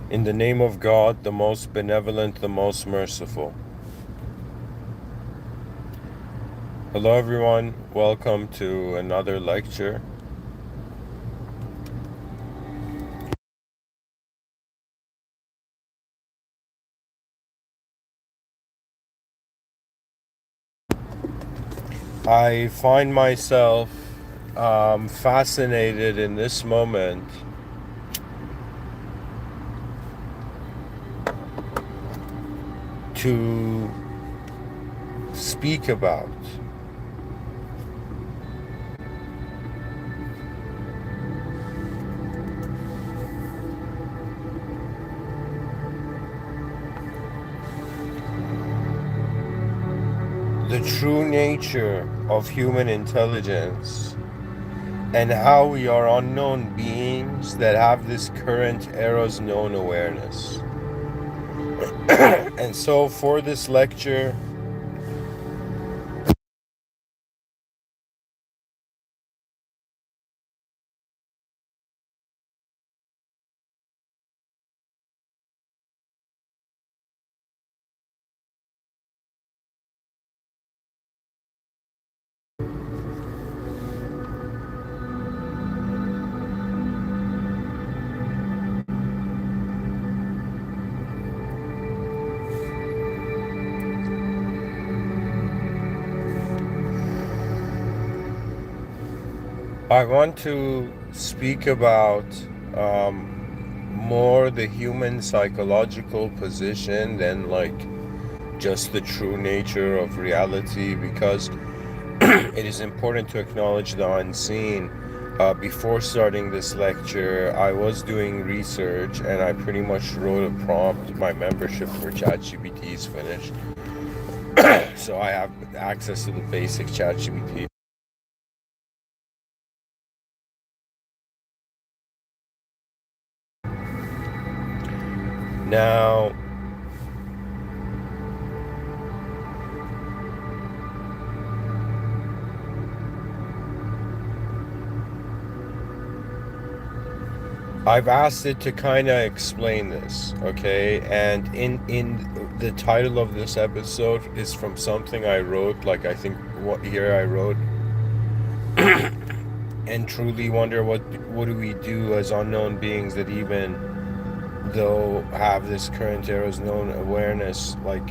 In the name of God, the most benevolent, the most merciful. Hello everyone, welcome to another lecture. I find myself fascinated in this moment to speak about the true nature of human intelligence and how we are unknown beings that have this current era's known awareness. And so for this lecture, I want to speak about more the human psychological position than like just the true nature of reality, because it is important to acknowledge the unseen. Before starting this lecture, I was doing research and I pretty much wrote a prompt. My membership for ChatGPT is finished, so I have access to the basic ChatGPT. Now, I've asked it to kind of explain this, okay? And in the title of this episode is from something I wrote, like I think what year I wrote, and truly wonder what do we do as unknown beings that even though have this current era's known awareness, like.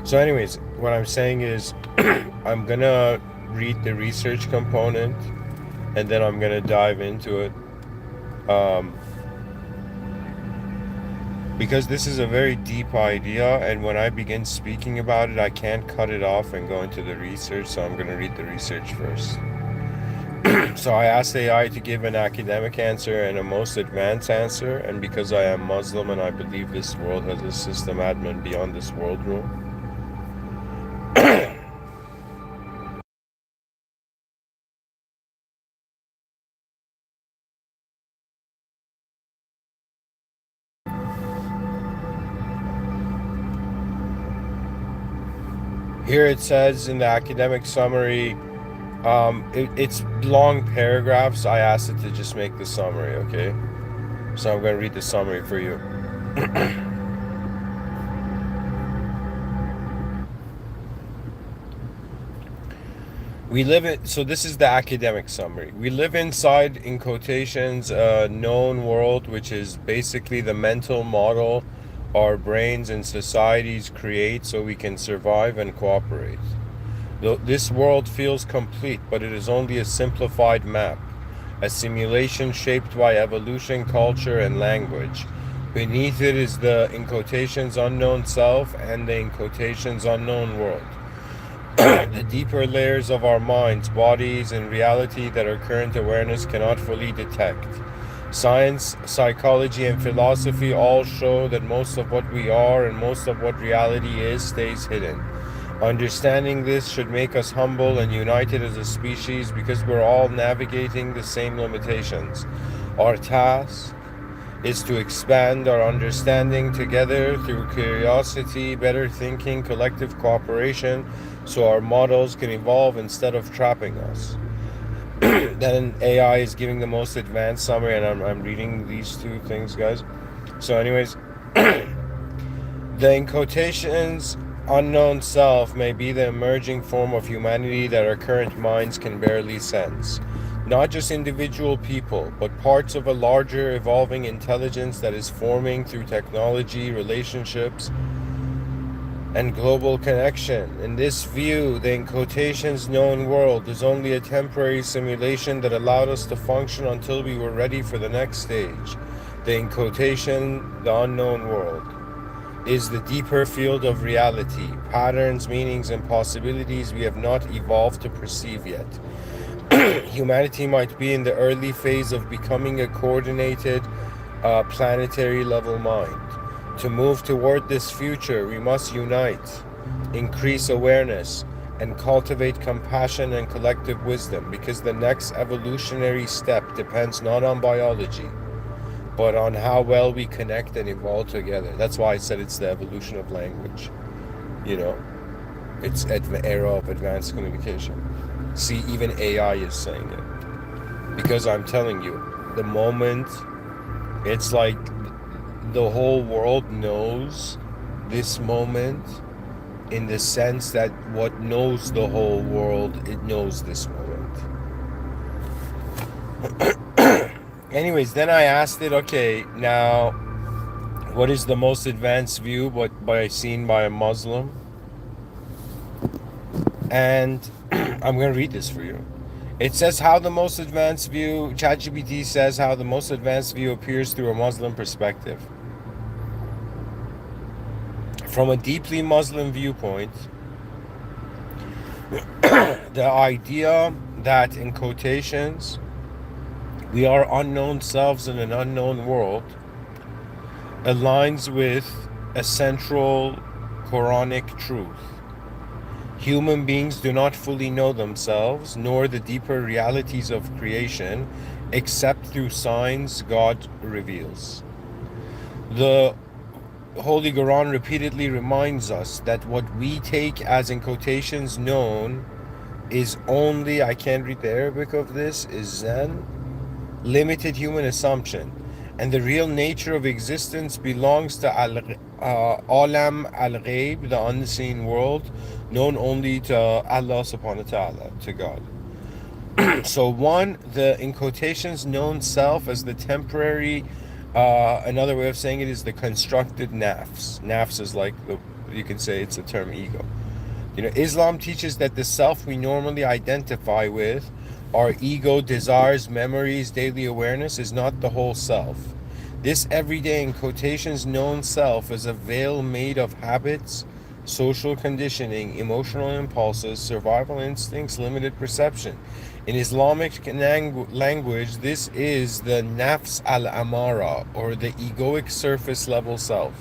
So anyways, what I'm saying is I'm gonna read the research component and then I'm gonna dive into it. Because this is a very deep idea, and when I begin speaking about it, I can't cut it off and go into the research, so I'm going to read the research first. So I asked AI to give an academic answer and a most advanced answer, and because I am Muslim and I believe this world has a system admin beyond this world rule. Here it says in the academic summary, it's long paragraphs. I asked it to just make the summary, okay? So I'm going to read the summary for you. We live in, so this is the academic summary. We live inside, in quotations, a known world, which is basically the mental model our brains and societies create so we can survive and cooperate. This world feels complete, but it is only a simplified map, a simulation shaped by evolution, culture, and language. Beneath it is the, in quotations, unknown self and the, in quotations, unknown world. The deeper layers of our minds, bodies, and reality that our current awareness cannot fully detect. Science, psychology, and philosophy all show that most of what we are and most of what reality is stays hidden. Understanding this should make us humble and united as a species because we're all navigating the same limitations. Our task is to expand our understanding together through curiosity, better thinking, collective cooperation, so our models can evolve instead of trapping us. Then AI is giving the most advanced summary, and I'm reading these two things, guys. So anyways, the in quotations unknown self may be the emerging form of humanity that our current minds can barely sense. Not just individual people, but parts of a larger evolving intelligence that is forming through technology, relationships, and global connection. In this view, the in quotations known world is only a temporary simulation that allowed us to function until we were ready for the next stage. The in quotation, the unknown world, is the deeper field of reality, patterns, meanings, and possibilities we have not evolved to perceive yet. Humanity might be in the early phase of becoming a coordinated, planetary level mind. To move toward this future, we must unite, increase awareness, and cultivate compassion and collective wisdom, because the next evolutionary step depends not on biology, but on how well we connect and evolve together. That's why I said it's the evolution of language. You know, it's the era of advanced communication. See, even AI is saying it. Because I'm telling you, the moment it's like the whole world knows this moment, in the sense that what knows the whole world, it knows this moment. Anyways, then I asked it, okay, now what is the most advanced view seen by a Muslim? And I'm going to read this for you. It says how the most advanced view, ChatGPT says how the most advanced view appears through a Muslim perspective. From a deeply Muslim viewpoint, the idea that, in quotations, we are unknown selves in an unknown world aligns with a central Quranic truth. Human beings do not fully know themselves, nor the deeper realities of creation, except through signs God reveals. The Holy Quran repeatedly reminds us that what we take as, in quotations, known is only, I can't read the Arabic of this, is Zen, limited human assumption, and the real nature of existence belongs to Alam al-Ghaib, the unseen world, known only to Allah subhanahu wa ta'ala, to God. So one, the, in quotations, known self as the temporary, another way of saying it is the constructed nafs. Nafs is like, you can say it's the term ego. You know, Islam teaches that the self we normally identify with, our ego, desires, memories, daily awareness, is not the whole self. This everyday, in quotations, known self is a veil made of habits, social conditioning, emotional impulses, survival instincts, limited perception. In Islamic language, this is the nafs al-amara, or the egoic surface level self.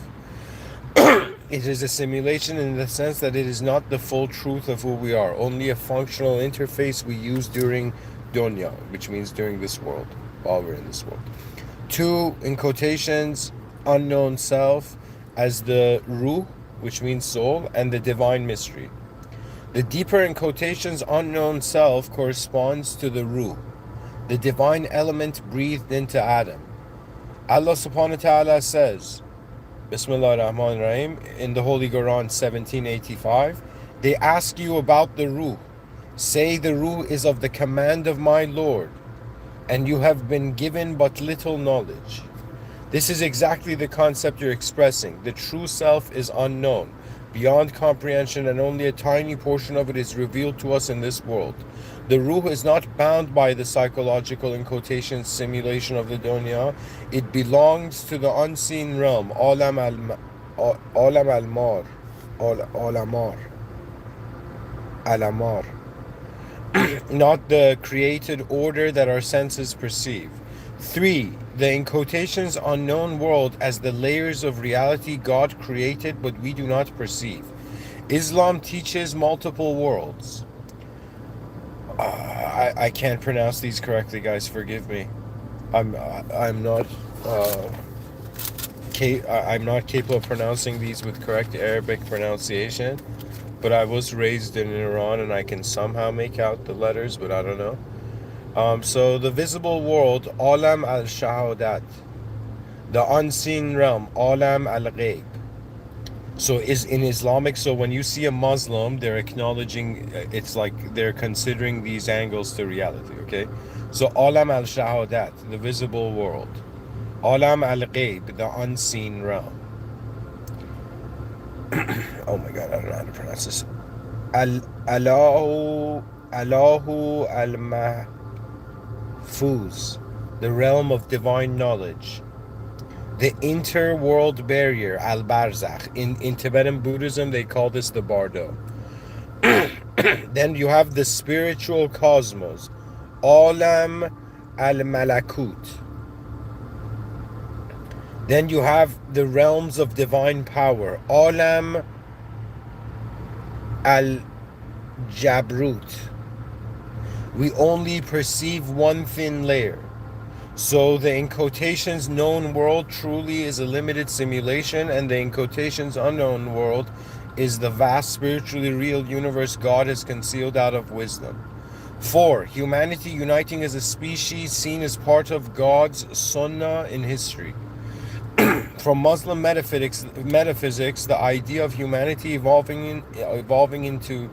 It is a simulation in the sense that it is not the full truth of who we are, only a functional interface we use during dunya, which means during this world, while we're in this world. Two, in quotations, unknown self as the ruh, which means soul, and the divine mystery. The deeper, in quotations, unknown self corresponds to the ruh, the divine element breathed into Adam. Allah subhanahu wa ta'ala says, Bismillah ar-Rahman ar-Rahim, in the Holy Quran 1785, they ask you about the ruh. Say the ruh is of the command of my Lord, and you have been given but little knowledge. This is exactly the concept you're expressing. The true self is unknown, beyond comprehension, and only a tiny portion of it is revealed to us in this world. The ruh is not bound by the psychological, in quotations, simulation of the dunya. It belongs to the unseen realm, Alam al-Mar, Alamar, not the created order that our senses perceive. Three, the, in quotations, unknown world as the layers of reality God created but we do not perceive. Islam teaches multiple worlds. I can't pronounce these correctly, guys. Forgive me. I'm not capable of pronouncing these with correct Arabic pronunciation, but I was raised in Iran and I can somehow make out the letters, but I don't know. So the visible world, Alam al-Shahadat, The unseen realm, alam al-ghayb. So is in Islamic, so when you see a Muslim, they're acknowledging, it's like they're considering these angles to reality, okay? So alam al-shahadat, the visible world. Alam al-ghayb, the unseen realm. Oh my God, I don't know how to pronounce this. Allahu al-mahfuz, the realm of divine knowledge. The interworld barrier, al-barzakh. In Tibetan Buddhism, they call this the bardo. Then you have the spiritual cosmos, Alam al-Malakut. Then you have the realms of divine power, Alam al-Jabrut. We only perceive one thin layer. So the in quotations known world truly is a limited simulation, and the in quotations unknown world is the vast spiritually real universe God has concealed out of wisdom. 4. Humanity uniting as a species seen as part of God's sunnah in history. From Muslim metaphysics, the idea of humanity evolving into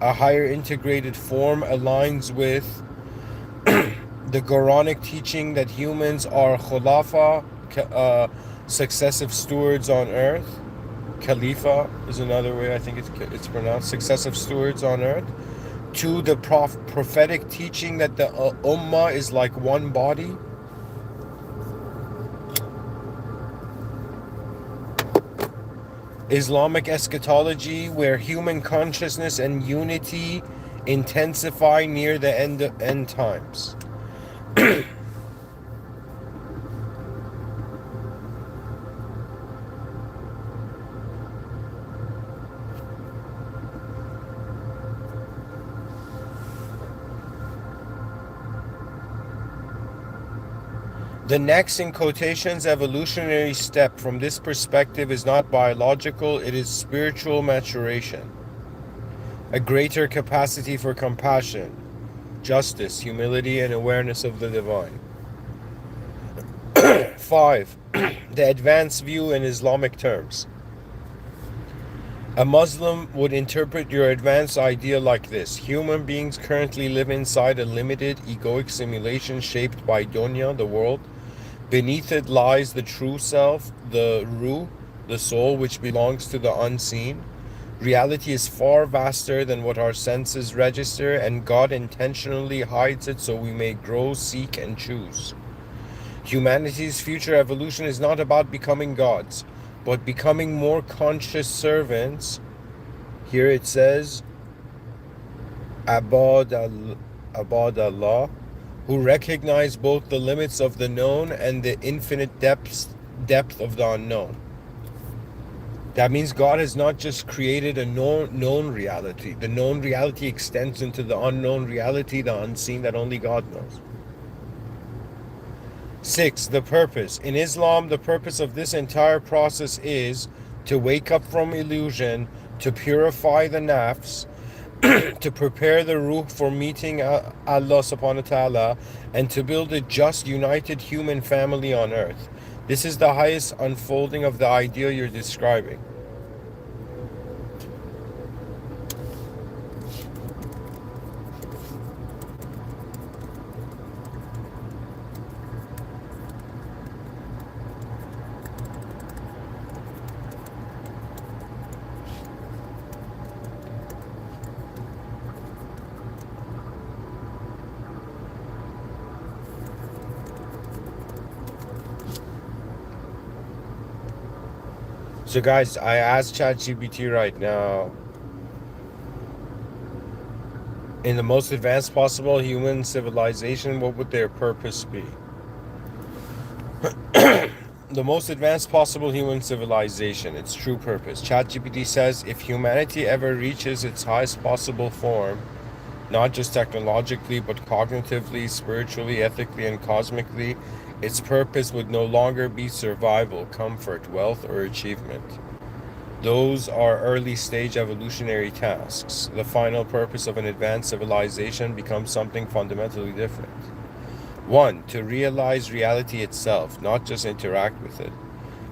a higher integrated form aligns with the Quranic teaching that humans are khulafa, successive stewards on earth. Khalifa is another way I think it's pronounced, successive stewards on earth. 2. The prophetic teaching that the ummah is like one body. Islamic eschatology, where human consciousness and unity intensify near the end times. The next, in quotations, evolutionary step from this perspective is not biological, it is spiritual maturation. A greater capacity for compassion, justice, humility, and awareness of the divine. 5. The advanced view in Islamic terms. A Muslim would interpret your advanced idea like this: human beings currently live inside a limited egoic simulation shaped by dunya, the world. Beneath it lies the true self, the ruh, the soul, which belongs to the unseen. Reality is far vaster than what our senses register, and God intentionally hides it so we may grow, seek, and choose. Humanity's future evolution is not about becoming gods, but becoming more conscious servants. Here it says, Abad Allah, who recognize both the limits of the known and the infinite depth of the unknown. That means God has not just created a known reality. The known reality extends into the unknown reality, the unseen that only God knows. 6. The purpose. In Islam, the purpose of this entire process is to wake up from illusion, to purify the nafs, to prepare the ruh for meeting Allah subhanahu wa ta'ala, and to build a just, united human family on earth. This is the highest unfolding of the ideal you're describing. So guys, I asked ChatGPT right now, in the most advanced possible human civilization, what would their purpose be? The most advanced possible human civilization, its true purpose. ChatGPT says, if humanity ever reaches its highest possible form, not just technologically, but cognitively, spiritually, ethically, and cosmically, its purpose would no longer be survival, comfort, wealth, or achievement. Those are early stage evolutionary tasks. The final purpose of an advanced civilization becomes something fundamentally different. One, to realize reality itself, not just interact with it.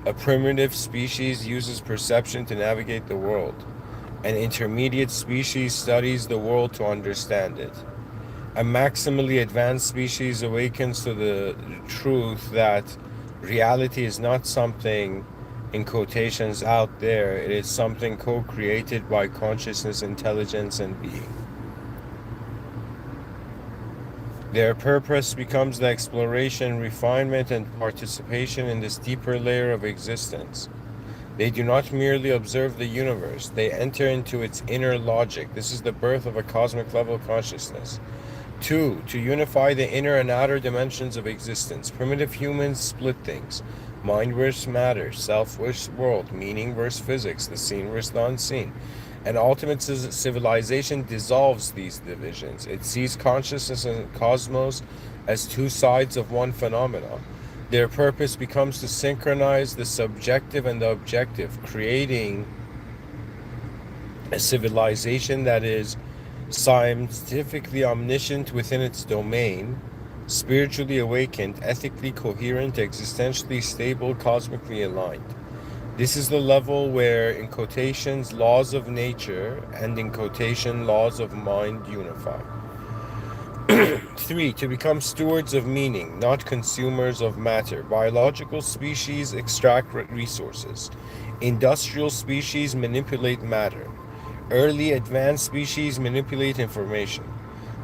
A primitive species uses perception to navigate the world. An intermediate species studies the world to understand it. A maximally advanced species awakens to the truth that reality is not something, in quotations, out there. It is something co-created by consciousness, intelligence, and being. Their purpose becomes the exploration, refinement, and participation in this deeper layer of existence. They do not merely observe the universe, they enter into its inner logic. This is the birth of a cosmic level consciousness. Two, to unify the inner and outer dimensions of existence. Primitive humans split things. Mind versus matter, self versus world, meaning versus physics, the seen versus the unseen. And ultimate civilization dissolves these divisions. It sees consciousness and cosmos as two sides of one phenomenon. Their purpose becomes to synchronize the subjective and the objective, creating a civilization that is scientifically omniscient within its domain, spiritually awakened, ethically coherent, existentially stable, cosmically aligned. This is the level where, in quotations, laws of nature and in quotation, laws of mind unify. Three, to become stewards of meaning, not consumers of matter. Biological species extract resources. Industrial species manipulate matter. Early advanced species manipulate information.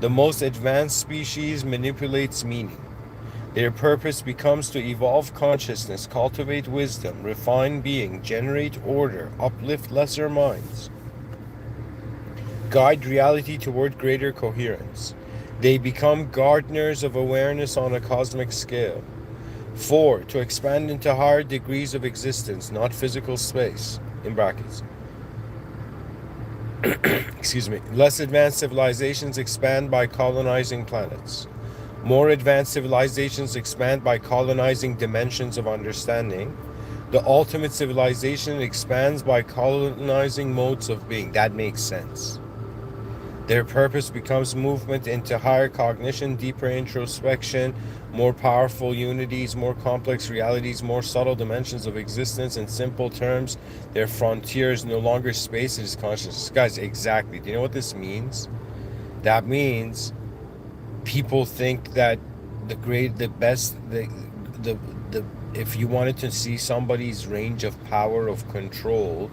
The most advanced species manipulates meaning. Their purpose becomes to evolve consciousness, cultivate wisdom, refine being, generate order, uplift lesser minds, guide reality toward greater coherence. They become gardeners of awareness on a cosmic scale. 4, to expand into higher degrees of existence, not physical space, in brackets. Excuse me. Less advanced civilizations expand by colonizing planets. More advanced civilizations expand by colonizing dimensions of understanding. The ultimate civilization expands by colonizing modes of being. That makes sense. Their purpose becomes movement into higher cognition, deeper introspection, more powerful unities, more complex realities, more subtle dimensions of existence. In simple terms, their frontier is no longer space, it is consciousness. Guys, exactly. Do you know what this means? That means people think that if you wanted to see somebody's range of power of control,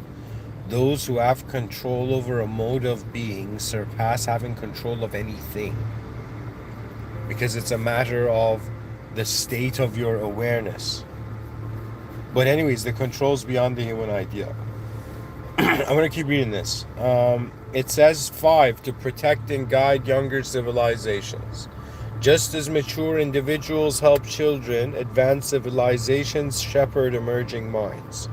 those who have control over a mode of being surpass having control of anything, because it's a matter of the state of your awareness. But anyways, the control's beyond the human idea. I'm going to keep reading this. It says 5, to protect and guide younger civilizations. Just as mature individuals help children, advanced civilizations shepherd emerging minds.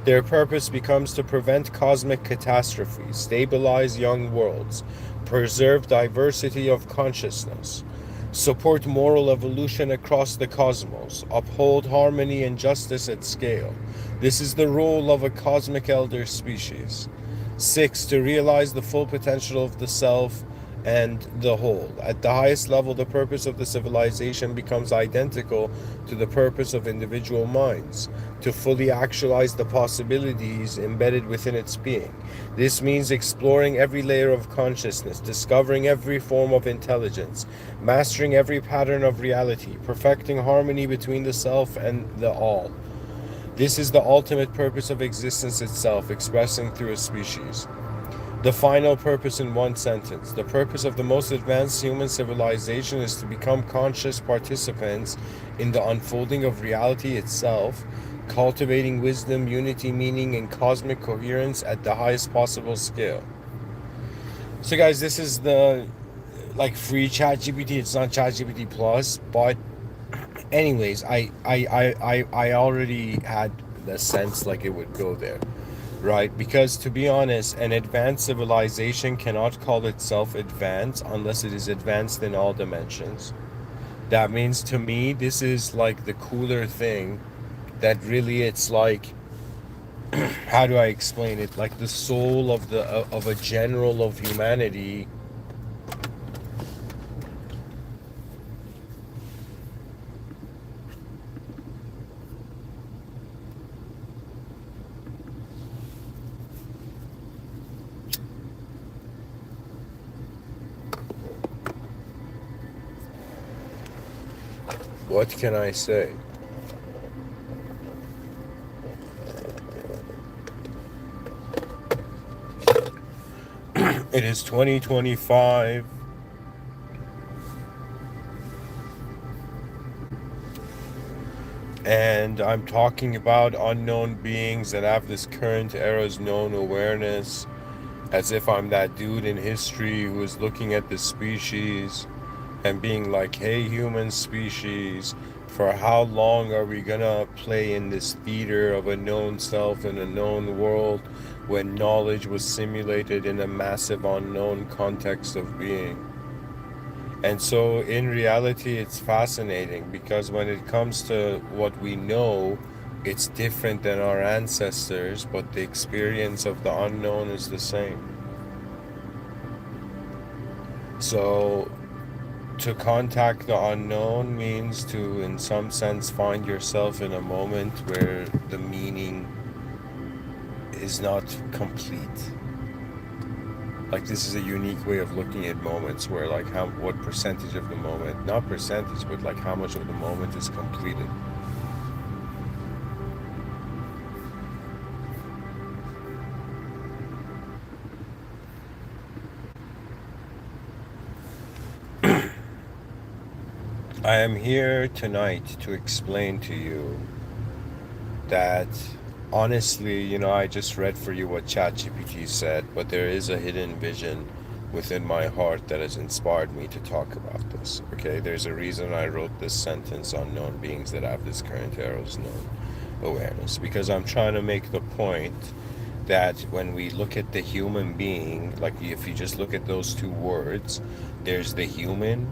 Their purpose becomes to prevent cosmic catastrophes, stabilize young worlds, preserve diversity of consciousness, support moral evolution across the cosmos, uphold harmony and justice at scale. This is the role of a cosmic elder species. 6, to realize the full potential of the self and the whole. At the highest level, the purpose of the civilization becomes identical to the purpose of individual minds, to fully actualize the possibilities embedded within its being. This means exploring every layer of consciousness, discovering every form of intelligence, mastering every pattern of reality, perfecting harmony between the self and the all. This is the ultimate purpose of existence itself, expressing through a species. The final purpose in one sentence. The purpose of the most advanced human civilization is to become conscious participants in the unfolding of reality itself, cultivating wisdom, unity, meaning, and cosmic coherence at the highest possible scale. So guys, this is the free ChatGPT. It's not ChatGPT Plus, but anyways, I already had the sense like it would go there. Right, because to be honest, an advanced civilization cannot call itself advanced unless it is advanced in all dimensions. That means, to me, this is like the cooler thing, that really it's like, how do I explain it? Like the soul of a general of humanity What can I say? It is 2025. And I'm talking about unknown beings that have this current era's known awareness, as if I'm that dude in history who is looking at the species and being like, hey, human species, for how long are we gonna play in this theater of a known self in a known world when knowledge was simulated in a massive unknown context of being? And so in reality, it's fascinating because when it comes to what we know, it's different than our ancestors, but the experience of the unknown is the same. So to contact the unknown means to, in some sense, find yourself in a moment where the meaning is not complete. Like, this is a unique way of looking at moments where, like, what percentage of the moment, not percentage, but like how much of the moment is completed. I am here tonight to explain to you that, honestly, I just read for you what ChatGPT said, but there is a hidden vision within my heart that has inspired me to talk about this. Okay, there's a reason I wrote this sentence on known beings that have this current era's known awareness, because I'm trying to make the point that when we look at the human being, like if you just look at those two words, there's the human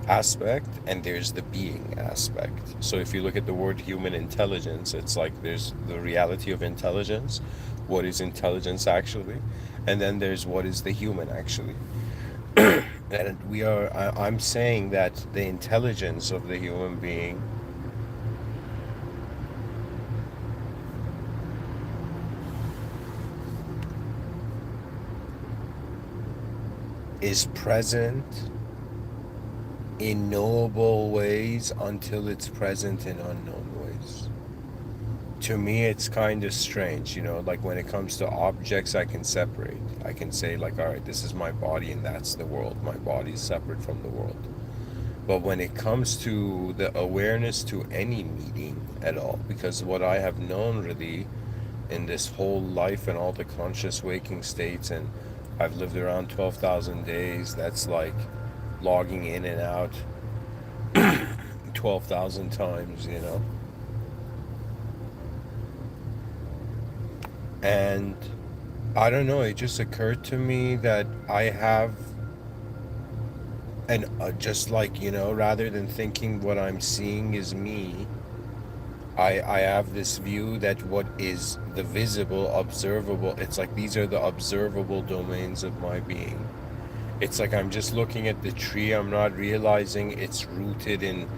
aspect and there's the being aspect. So if you look at the word human intelligence, it's like there's the reality of intelligence, what is intelligence actually, and then there's what is the human actually. And I'm saying that the intelligence of the human being is present in knowable ways until it's present in unknown ways. To me, it's kind of strange, like when it comes to objects, I can separate. I can say, like, all right, this is my body and that's the world. My body is separate from the world. But when it comes to the awareness to any meaning at all, because what I have known really in this whole life and all the conscious waking states, and I've lived around 12,000 days, that's like logging in and out 12,000 times. And I don't know, it just occurred to me that I have, and just like, rather than thinking what I'm seeing is me, I have this view that what is the visible, observable, it's like these are the observable domains of my being. It's like I'm just looking at the tree, I'm not realizing it's rooted in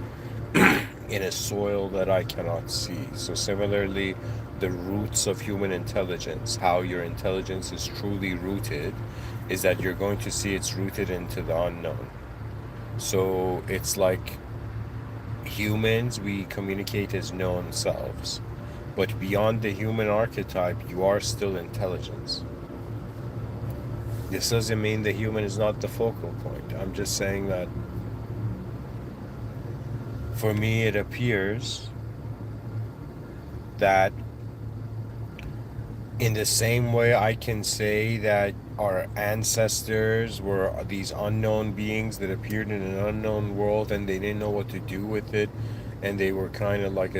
in a soil that I cannot see. So similarly, the roots of human intelligence, how your intelligence is truly rooted, is that you're going to see it's rooted into the unknown. So it's like humans, we communicate as known selves, but beyond the human archetype, you are still intelligence. This doesn't mean the human is not the focal point. I'm just saying that for me, it appears that in the same way I can say that our ancestors were these unknown beings that appeared in an unknown world and they didn't know what to do with it, and they were kind of like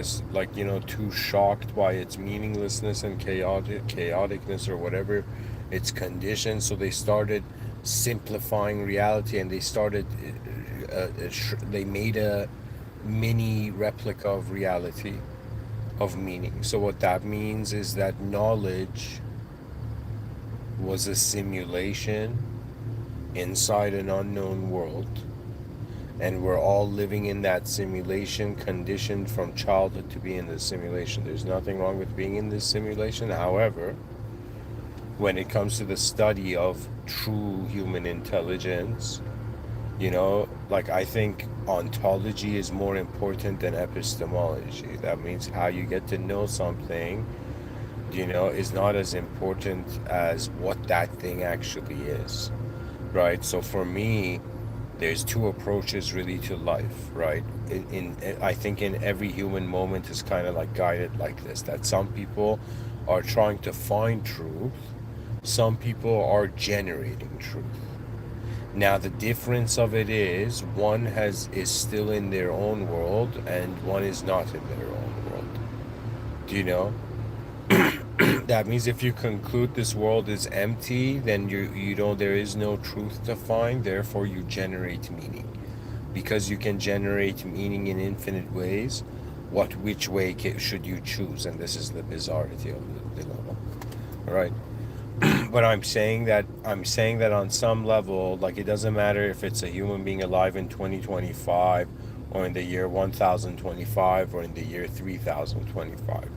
too shocked by its meaninglessness and chaoticness or whatever its conditions, so they started simplifying reality, and they made a mini replica of reality, of meaning. So what that means is that knowledge was a simulation inside an unknown world, and we're all living in that simulation, conditioned from childhood to be in this simulation. There's nothing wrong with being in this simulation. However, when it comes to the study of true human intelligence, like I think ontology is more important than epistemology. That means how you get to know something, is not as important as what that thing actually is, right? So for me, there's two approaches really to life, right? I think in every human moment is kind of like guided like this, that some people are trying to find truth, some people are generating truth. Now the difference of it is one is still in their own world and one is not in their own world. Do you know? That means if you conclude this world is empty, then there is no truth to find, therefore you generate meaning. Because you can generate meaning in infinite ways, which way should you choose? And this is the bizarrity of the dilemma. Right? But I'm saying that on some level, like it doesn't matter if it's a human being alive in 2025 or in the year 1025 or in the year 3025,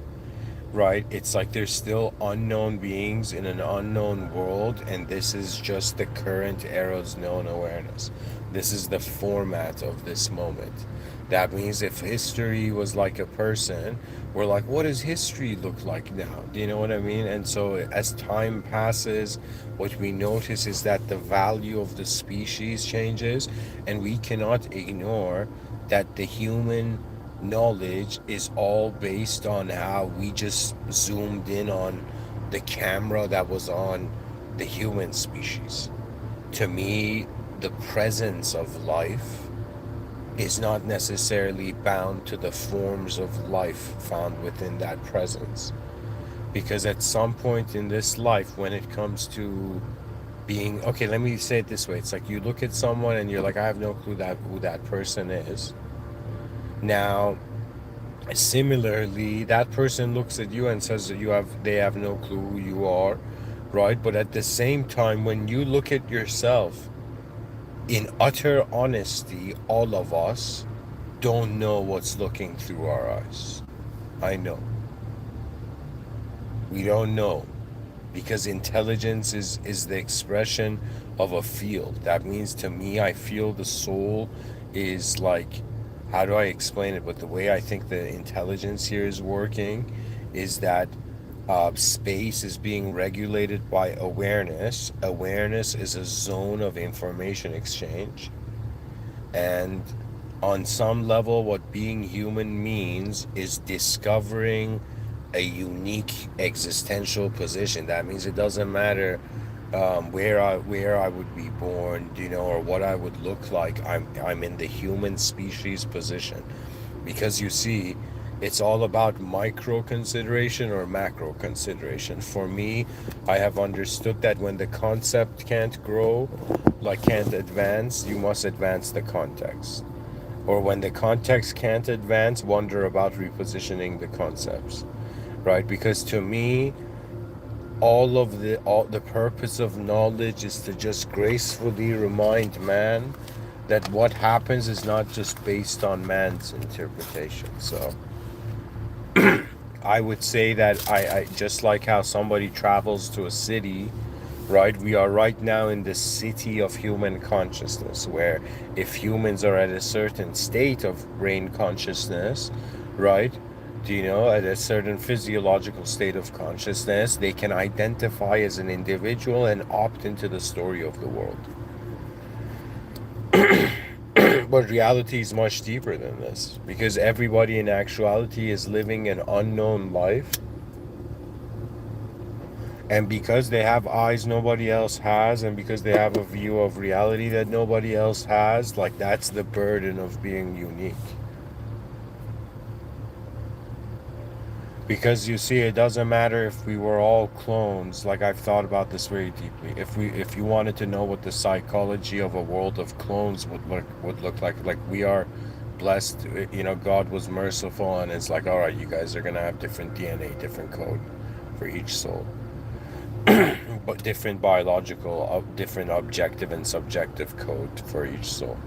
right? It's like there's still unknown beings in an unknown world, and this is just the current era's known awareness. This is the format of this moment. That means if history was like a person, we're like, what does history look like now? Do you know what I mean? And so as time passes, what we notice is that the value of the species changes, and we cannot ignore that the human knowledge is all based on how we just zoomed in on the camera that was on the human species. To me, the presence of life is not necessarily bound to the forms of life found within that presence. Because at some point in this life, when it comes to being, okay, let me say it this way. It's like you look at someone and you're like, I have no clue who that person is. Now, similarly, that person looks at you and says that they have no clue who you are, right? But at the same time, when you look at yourself, in utter honesty, all of us don't know what's looking through our eyes. I know. We don't know. Because intelligence is the expression of a field. That means to me, I feel the soul is like, how do I explain it? But the way I think the intelligence here is working is that space is being regulated by awareness. Awareness is a zone of information exchange. And on some level, what being human means is discovering a unique existential position. That means it doesn't matter where I would be born, or what I would look like. I'm in the human species position, because you see, it's all about micro consideration or macro consideration. For me, I have understood that when the concept can't grow, like can't advance, you must advance the context. Or when the context can't advance, wonder about repositioning the concepts, right? Because to me, all the purpose of knowledge is to just gracefully remind man that what happens is not just based on man's interpretation. So I would say that I just like how somebody travels to a city, right? We are right now in the city of human consciousness, where if humans are at a certain state of brain consciousness, right? At a certain physiological state of consciousness, they can identify as an individual and opt into the story of the world. But reality is much deeper than this, because everybody in actuality is living an unknown life. And because they have eyes nobody else has, and because they have a view of reality that nobody else has, like that's the burden of being unique. Because you see, it doesn't matter if we were all clones. Like I've thought about this very deeply. If you wanted to know what the psychology of a world of clones would look like we are blessed. God was merciful, and it's like, all right, you guys are gonna have different DNA, different code for each soul, but different biological, different objective and subjective code for each soul.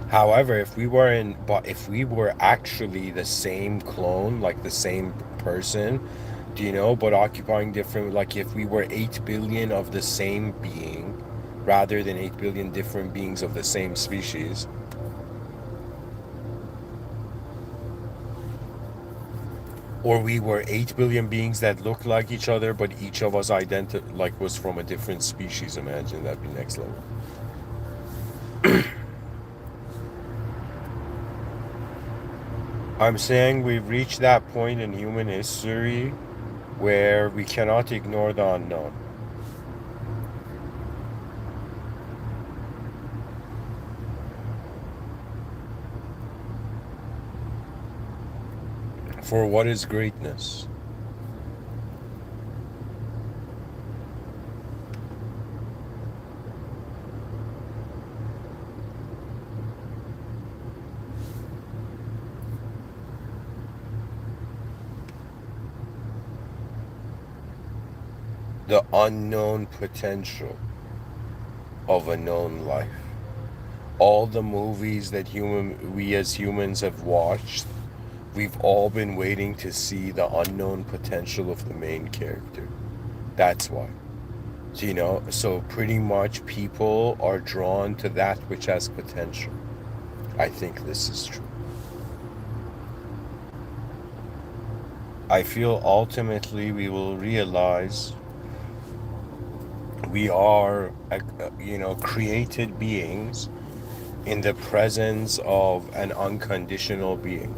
However, if we were actually the same clone, like the same person, but occupying different, like if we were 8 billion of the same being, rather than 8 billion different beings of the same species. Or we were 8 billion beings that looked like each other, but each of us was from a different species. Imagine, that'd be next level. I'm saying we've reached that point in human history where we cannot ignore the unknown. For what is greatness? The unknown potential of a known life. All the movies that we as humans have watched, we've all been waiting to see the unknown potential of the main character. That's why. So pretty much people are drawn to that which has potential. I think this is true. I feel ultimately we will realize we are, created beings in the presence of an unconditional being.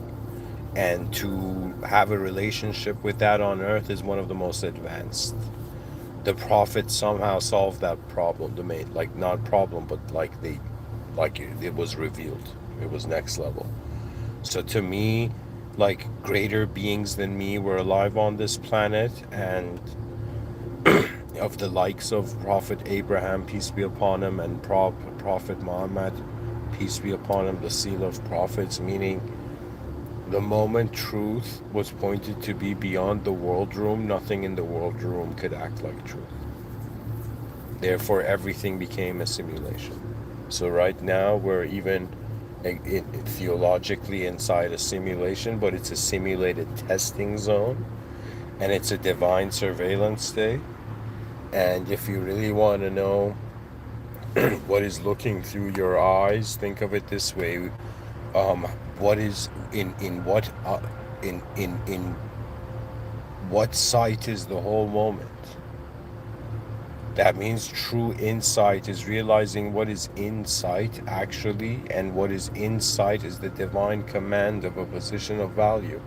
And to have a relationship with that on earth is one of the most advanced. The prophet somehow solved that problem, not problem, but it was revealed. It was next level. So to me, greater beings than me were alive on this planet, and of the likes of Prophet Abraham, peace be upon him, and Prophet Muhammad, peace be upon him, the seal of prophets, meaning the moment truth was pointed to be beyond the world room, nothing in the world room could act like truth. Therefore, everything became a simulation. So right now, we're even theologically inside a simulation, but it's a simulated testing zone, and it's a divine surveillance state. And if you really want to know what is looking through your eyes, think of it this way: what is in what sight is the whole moment? That means true insight is realizing what is insight actually, and what is insight is the divine command of a position of value.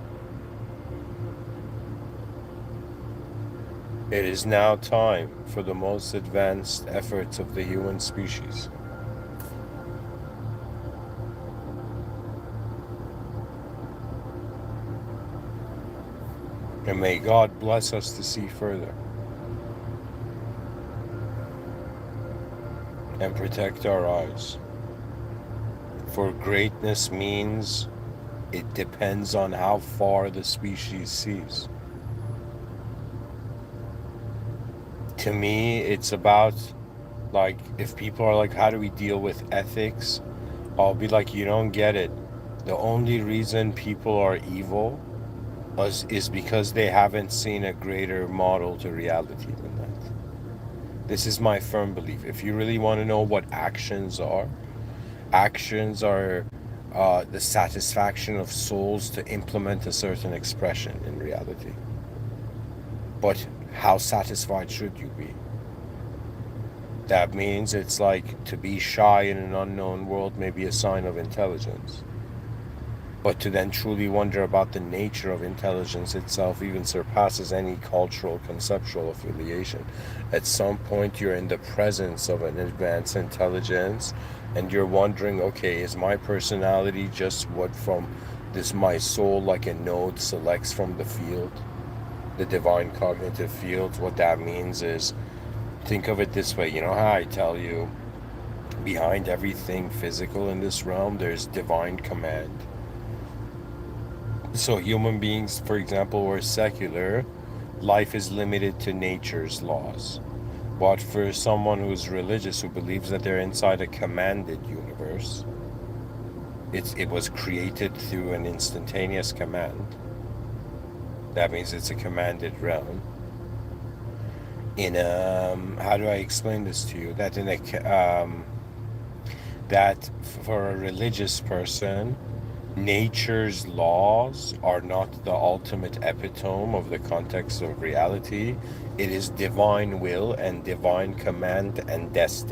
It is now time for the most advanced efforts of the human species. And may God bless us to see further and protect our eyes. For greatness means it depends on how far the species sees. To me, it's about, if people are like, how do we deal with ethics? I'll be like, you don't get it. The only reason people are evil is because they haven't seen a greater model to reality than that. This is my firm belief. If you really want to know what actions are the satisfaction of souls to implement a certain expression in reality. But how satisfied should you be? That means it's like to be shy in an unknown world may be a sign of intelligence. But to then truly wonder about the nature of intelligence itself even surpasses any cultural conceptual affiliation. At some point you're in the presence of an advanced intelligence, and you're wondering, okay, is my personality just what from this my soul, like a node selects from the field, the divine cognitive fields? What that means is, think of it this way, you know how I tell you behind everything physical in this realm there's divine command. So human beings, for example, were secular, life is limited to nature's laws. But for someone who's religious, who believes that they're inside a commanded universe, it was created through an instantaneous command. That means it's a commanded realm. in how do I explain this to you? That in a that for a religious person, nature's laws are not the ultimate epitome of the context of reality. It is divine will and divine command and destiny.